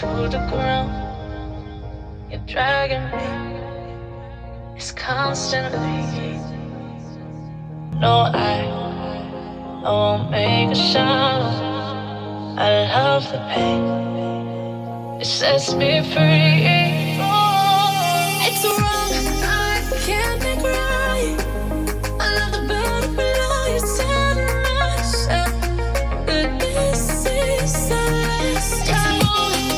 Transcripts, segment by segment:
to the ground. You're dragging me. It's constantly. No, I won't make a sound. I love the pain. It sets me free. It's wrong. I can't make right. I love the better below. You're telling myself that this is the last time.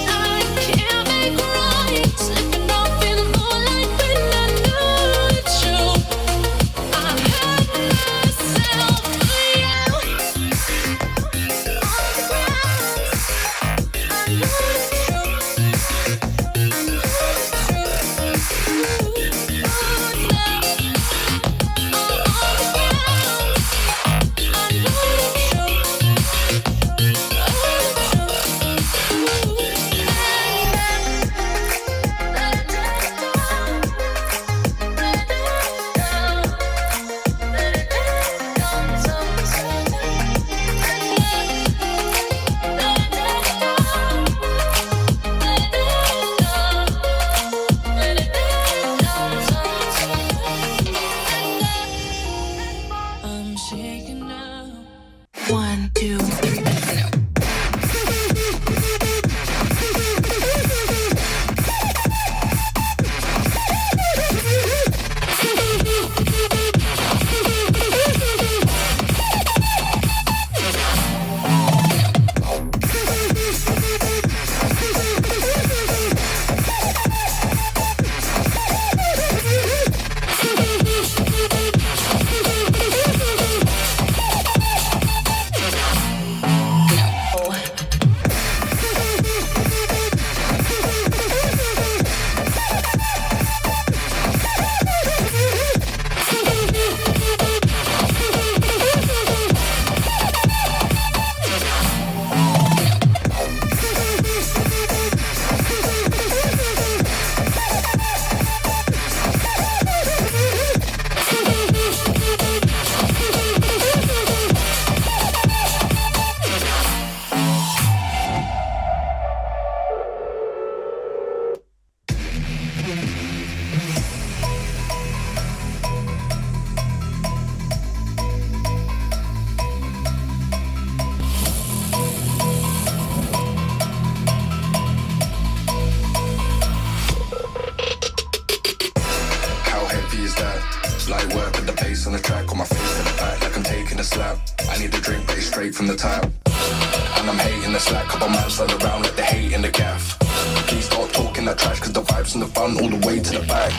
I can't make right. Slipping off in the moonlight when I knew it's true. I hurt myself for you. On the ground, I know it's true. I know it's true. I'm shaking now. 1, 2, 3, no. How heavy is that? Light work with the bass on the track, on my face in the back like I'm taking a slap. I need a drink, but it's straight from the tap. And I'm hating the slack, couple man slide around like the hate in the gaff. Please stop talking that trash, cause the vibes in the front all the way to the back.